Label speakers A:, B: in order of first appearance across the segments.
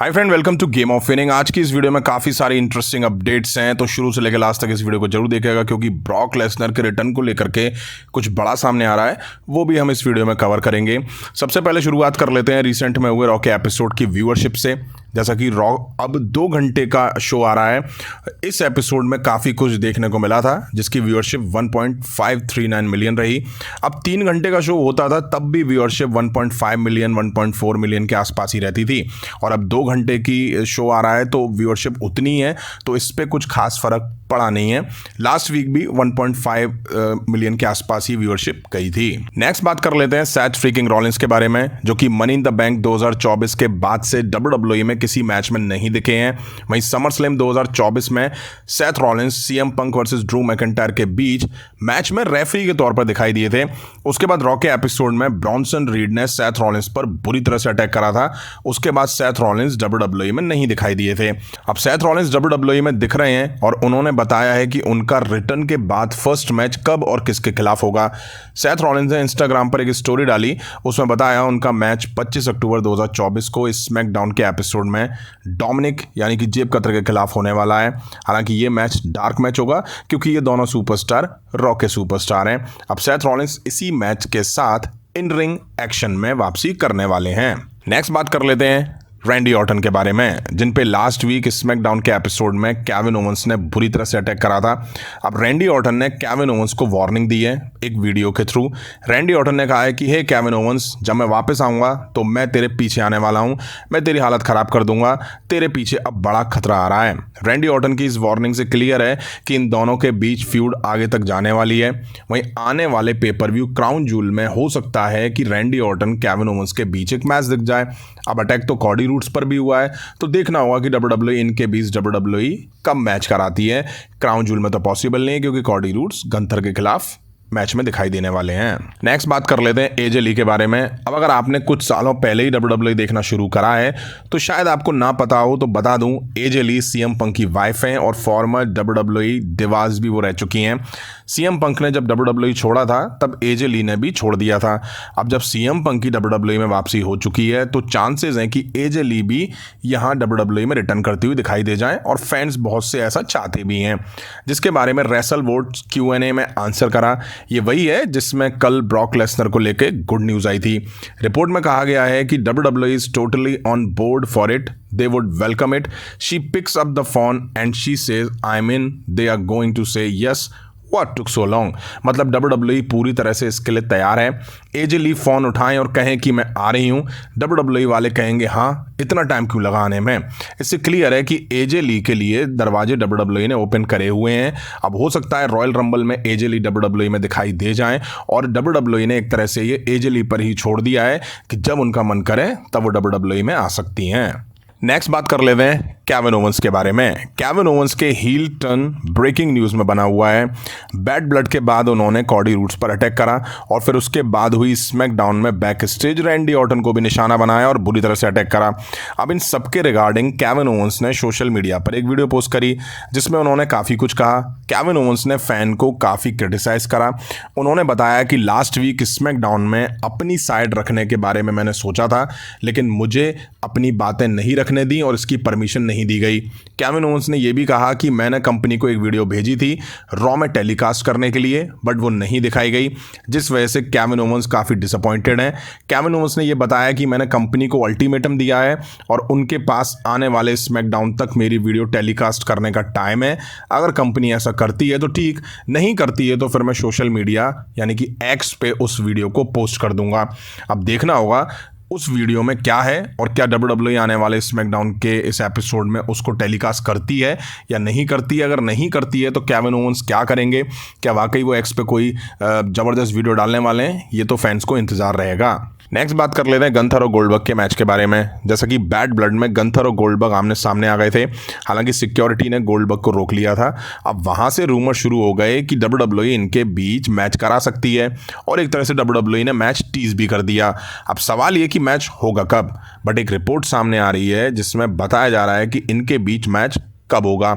A: Hi friend, welcome to game of winning. आज की इस वीडियो में काफ़ी सारी इंटरेस्टिंग अपडेट्स हैं, तो शुरू से लेकर लास्ट तक इस वीडियो को जरूर देखिएगा क्योंकि ब्रॉक लेसनर के रिटर्न को लेकर के कुछ बड़ा सामने आ रहा है, वो भी हम इस वीडियो में कवर करेंगे। सबसे पहले शुरुआत कर लेते हैं रिसेंट में हुए रॉ के एपिसोड की व्यूअरशिप से। जैसा कि रॉ अब 2 घंटे का शो आ रहा है, इस एपिसोड में काफ़ी कुछ देखने को मिला था जिसकी व्यूअरशिप 1.539 मिलियन रही। अब 3 घंटे का शो होता था तब भी व्यूअरशिप 1.5 मिलियन 1.4 मिलियन के आसपास ही रहती थी, और अब 2 घंटे की शो आ रहा है तो व्यूअरशिप उतनी है, तो इस पर कुछ खास फर्क पड़ा नहीं है। लास्ट वीक भी 1.5 मिलियन के आसपास ही व्यूअरशिप गई थी। नेक्स्ट बात कर लेते हैं सेथ फ्रीकिंग रॉलिंस के बारे में, जो कि मनी इन द बैंक 2024 के बाद से WWE में किसी मैच में नहीं दिखे हैं। वहीं समर स्लैम 2024 में Seth Rollins CM Punk versus Drew McIntyre के बीच मैच में रेफरी के तौर पर दिखाई दिए थे। उसके बाद रॉ के एपिसोड में ब्रॉन्सन रीड ने सेथ रॉलिंस पर बुरी तरह से अटैक करा था। उसके बाद सेथ रॉलिंस WWE में नहीं दिखाई दिए थे। अब सेथ रॉलिंस WWE में दिख रहे हैं और उन्होंने बताया है कि उनका रिटर्न के बाद फर्स्ट मैच कब और किसके खिलाफ होगा। सेथ रॉलिंस ने इंस्टाग्राम पर एक स्टोरी डाली, उसमें बताया उनका मैच 25 अक्टूबर 2024 को इस स्मैकडाउन के एपिसोड में डोमिनिक यानी कि जेब कतर के खिलाफ होने वाला है। हालांकि ये मैच डार्क मैच होगा क्योंकि ये दोनों सुपरस्टार रॉ के सुपरस्टार हैं। अब सेथ रॉलिंस इसी मैच के साथ इन रिंग एक्शन में वापसी करने वाले हैं। नेक्स्ट बात कर लेते हैं रैंडी ऑर्टन के बारे में, जिन पे लास्ट वीक स्मैकडाउन के एपिसोड में केविन ओवेंस ने बुरी तरह से अटैक करा था। अब रैंडी ऑर्टन ने केविन ओवेंस को वार्निंग दी है एक वीडियो के थ्रू। रैंडी ऑर्टन ने कहा है कि हे केविन ओवेंस, जब मैं वापस आऊँगा तो मैं तेरे पीछे आने वाला हूँ, मैं तेरी हालत ख़राब कर दूंगा, तेरे पीछे अब बड़ा खतरा आ रहा है। रैंडी ऑर्टन की इस वार्निंग से क्लियर है कि इन दोनों के बीच फ्यूड आगे तक जाने वाली है। वहीं आने वाले पेपर व्यू क्राउन जूल में हो सकता है कि रैंडी ऑर्टन केविन ओवेंस के बीच एक मैच दिख जाए। अब अटैक तो कॉडी रूट्स पर भी हुआ है, तो देखना होगा कि WWE इनके बीच WWE कब मैच कराती है। क्राउन जूल में तो पॉसिबल नहीं है क्योंकि कॉडी रूट्स गंथर के खिलाफ मैच में दिखाई देने वाले हैं। नेक्स्ट बात कर लेते हैं एजे ली के बारे में। अब अगर आपने कुछ सालों पहले ही WWE देखना शुरू करा है तो शायद आपको ना पता हो, तो बता दूं, एजे ली सीएम पंक की वाइफ हैं और फॉर्मर WWE डिवास भी वो रह चुकी हैं। सीएम पंक ने जब WWE छोड़ा था तब एजे ली ने भी छोड़ दिया था। अब जब सीएम पंक की WWE में वापसी हो चुकी है तो चांसेस हैं कि एजे ली भी यहाँ WWE में रिटर्न करती हुई दिखाई दे जाएं, और फैंस बहुत से ऐसा चाहते भी हैं, जिसके बारे में रेसल वोट Q&A में आंसर करा। ये वही है जिसमें कल ब्रॉक लेसनर को लेके गुड न्यूज़ आई थी। रिपोर्ट में कहा गया है कि WWE is totally on board for it, they would welcome it. She picks up the phone and she says I'm in. They are going to say yes. What took so long? मतलब WWE पूरी तरह से इसके लिए तैयार है। एजे ली phone उठाएं और कहें कि मैं आ रही हूँ, WWE वाले कहेंगे हाँ, इतना टाइम क्यों लगा आने में। इससे क्लियर है कि एजे ली के लिए दरवाजे WWE ने ओपन करे हुए हैं। अब हो सकता है रॉयल रंबल में एजे ली WWE में दिखाई दे जाएं, और WWE ने एक तरह से ये एजे ली पर ही छोड़ दिया है कि जब उनका मन करे तब वो WWE में आ सकती हैं। नेक्स्ट बात कर लेते हैं केविन ओवेंस के बारे में। केविन ओवेंस के हील टर्न ब्रेकिंग न्यूज़ में बना हुआ है। बैड ब्लड के बाद उन्होंने कॉडी रूट्स पर अटैक करा और फिर उसके बाद हुई स्मैकडाउन में बैक स्टेज रैंडी ऑर्टन को भी निशाना बनाया और बुरी तरह से अटैक करा। अब इन सबके रिगार्डिंग केविन ओवेंस ने सोशल मीडिया पर एक वीडियो पोस्ट करी जिसमें उन्होंने काफ़ी कुछ कहा। केविन ओवेंस ने फैन को काफ़ी क्रिटिसाइज करा। उन्होंने बताया कि लास्ट वीक स्मैकडाउन में अपनी साइड रखने के बारे में मैंने सोचा था, लेकिन मुझे अपनी बातें नहीं रखने दी और इसकी परमिशन नहीं दी गई। केविन ओवेंस ने यह भी कहा कि मैंने कंपनी को एक वीडियो भेजी थी रॉ में टेलीकास्ट करने के लिए, बट वो नहीं दिखाई गई, जिस वजह से केविन ओवेंस काफ़ी डिसअपॉइंटेड हैं। केविन ओवेंस ने यह बताया कि मैंने कंपनी को अल्टीमेटम दिया है और उनके पास आने वाले स्मैकडाउन तक मेरी वीडियो टेलीकास्ट करने का टाइम है। अगर कंपनी ऐसा करती है तो ठीक, नहीं करती है तो फिर मैं सोशल मीडिया यानी कि एक्स पे उस वीडियो को पोस्ट कर दूंगा। अब देखना होगा उस वीडियो में क्या है और क्या WWE आने वाले स्मैकडाउन के इस एपिसोड में उसको टेलीकास्ट करती है या नहीं करती है। अगर नहीं करती है तो केविन ओवेंस क्या करेंगे, क्या वाकई वो एक्स पे कोई ज़बरदस्त वीडियो डालने वाले हैं, ये तो फैंस को इंतज़ार रहेगा। नेक्स्ट बात कर लेते हैं गंथर और गोल्डबर्ग के मैच के बारे में। जैसा कि बैड ब्लड में गंथर और गोल्डबर्ग आमने सामने आ गए थे, हालांकि सिक्योरिटी ने गोल्डबर्ग को रोक लिया था। अब वहां से रूमर शुरू हो गए कि WWE इनके बीच मैच करा सकती है, और एक तरह से WWE ने मैच टीज भी कर दिया। अब सवाल ये कि मैच होगा कब, बट एक रिपोर्ट सामने आ रही है जिसमें बताया जा रहा है कि इनके बीच मैच कब होगा।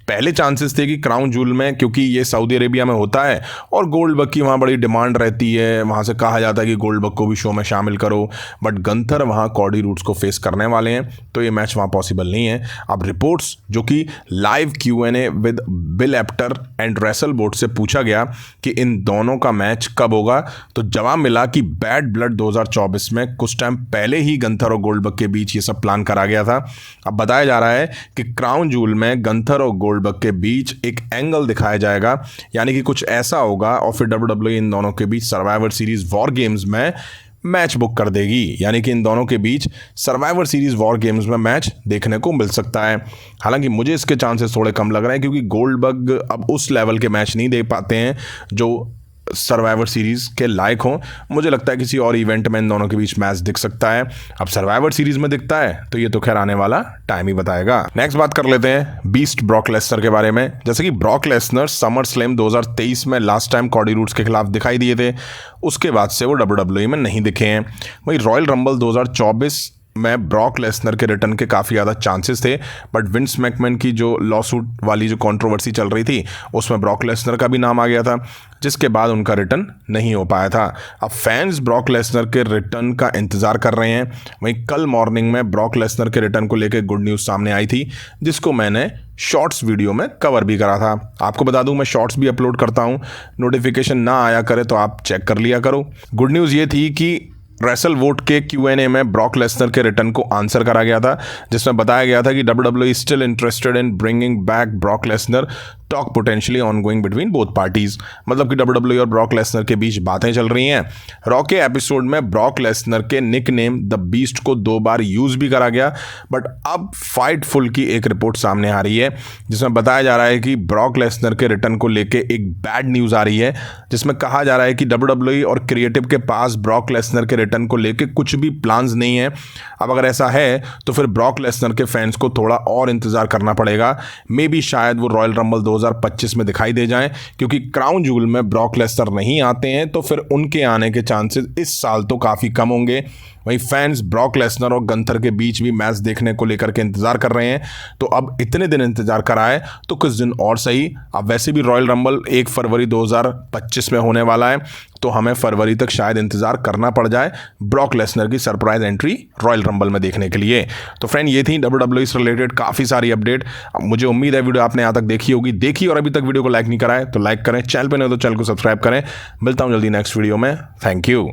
A: पहले चांसेस थे कि क्राउन जूल में, क्योंकि ये सऊदी अरेबिया में होता है और गोल्डबर्ग की वहाँ बड़ी डिमांड रहती है, वहाँ से कहा जाता है कि गोल्डबर्ग को भी शो में शामिल करो, बट गंथर वहाँ कॉडी रूड्स को फेस करने वाले हैं, तो ये मैच वहाँ पॉसिबल नहीं है। अब रिपोर्ट्स जो कि live Q&A with bill एप्टर and wrestle board से पूछा गया कि इन दोनों का मैच कब होगा, तो जवाब मिला कि बैड ब्लड 2024 में कुछ टाइम पहले ही गंथर और गोल्डबर्ग के बीच ये सब प्लान करा गया था। अब बताया जा रहा है कि क्राउन जूल में गंथर और गोल्डबर्ग के बीच एक एंगल दिखाया जाएगा, यानी कि कुछ ऐसा होगा और फिर WWE इन दोनों के बीच सर्वाइवर सीरीज वॉर गेम्स में मैच बुक कर देगी, यानी कि इन दोनों के बीच सर्वाइवर सीरीज वॉर गेम्स में मैच देखने को मिल सकता है। हालांकि मुझे इसके चांसेस थोड़े कम लग रहे हैं, क्योंकि गोल्डबर्ग अब उस लेवल के मैच नहीं दे पाते हैं जो सर्वाइवर सीरीज के लायक हों। मुझे लगता है किसी और इवेंट में इन दोनों के बीच मैच दिख सकता है। अब सर्वाइवर सीरीज में दिखता है तो ये तो खैर आने वाला टाइम ही बताएगा। नेक्स्ट बात कर लेते हैं बीस्ट ब्रॉक लेसनर के बारे में। जैसे कि ब्रॉक लेसनर समर स्लैम 2023 में लास्ट टाइम कॉडी रूड्स के खिलाफ दिखाई दिए थे, उसके बाद से वो WWE में नहीं दिखे हैं। वहीं रॉयल रंबल 2024 में ब्रॉक लेसनर के रिटर्न के काफ़ी ज़्यादा चांसेस थे, बट विंस मैकमैन की जो लॉसूट वाली जो कंट्रोवर्सी चल रही थी उसमें ब्रॉक लेसनर का भी नाम आ गया था, जिसके बाद उनका रिटर्न नहीं हो पाया था। अब फैंस ब्रॉक लेसनर के रिटर्न का इंतज़ार कर रहे हैं। वहीं कल मॉर्निंग में ब्रॉक लेसनर के रिटर्न को लेकर गुड न्यूज़ सामने आई थी, जिसको मैंने शॉर्ट्स वीडियो में कवर भी करा था। आपको बता दूं मैं शॉर्ट्स भी अपलोड करता हूं, नोटिफिकेशन ना आया करे तो आप चेक कर लिया करो। गुड न्यूज़ ये थी कि रेसल वोट के Q&A में ब्रॉक लेसनर के रिटर्न को आंसर करा गया था, जिसमें बताया गया था कि WWE still interested in bringing back Brock Lesnar, talk potentially ongoing between both parties. मतलब कि WWE और ब्रॉक लेसनर के बीच बातें चल रही हैं। रॉ के एपिसोड में ब्रॉक लेसनर के निक नेम द बीस्ट को 2 बार यूज़ भी करा गया, बट अब फाइटफुल की एक रिपोर्ट सामने आ रही है जिसमें बताया जा रहा है कि ब्रॉक लेसनर के रिटर्न को लेके एक बैड न्यूज़ आ रही है, जिसमें कहा जा रहा है कि WWE और क्रिएटिव के पास ब्रॉक लेसनर के रिटर्न को लेके कुछ भी प्लान्स नहीं है। अब अगर ऐसा है तो फिर ब्रॉक लेसनर के फैंस को थोड़ा और इंतजार करना पड़ेगा। मे बी शायद वो रॉयल रंबल 2025 में दिखाई दे जाएं, क्योंकि क्राउन जूल में ब्रॉक लेसनर नहीं आते हैं तो फिर उनके आने के चांसेस इस साल तो काफ़ी कम होंगे। वहीं फैंस ब्रॉक लेसनर और गंथर के बीच भी मैच देखने को लेकर के इंतजार कर रहे हैं, तो अब इतने दिन इंतजार कराए तो कुछ दिन और सही। अब वैसे भी रॉयल रंबल 1 फरवरी 2025 में होने वाला है, तो हमें फरवरी तक शायद इंतजार करना पड़ जाए ब्रॉक लेसनर की सरप्राइज एंट्री रॉयल रंबल में देखने के लिए। तो फ्रेंड, ये थी WWE से रिलेटेड काफ़ी सारी अपडेट। मुझे उम्मीद है वीडियो आपने यहाँ तक देखी होगी। देखी और अभी तक वीडियो को लाइक नहीं कराए तो लाइक करें, चैनल पर नहीं हो तो चैनल को सब्सक्राइब करें। मिलता हूँ जल्दी नेक्स्ट वीडियो में। Thank you.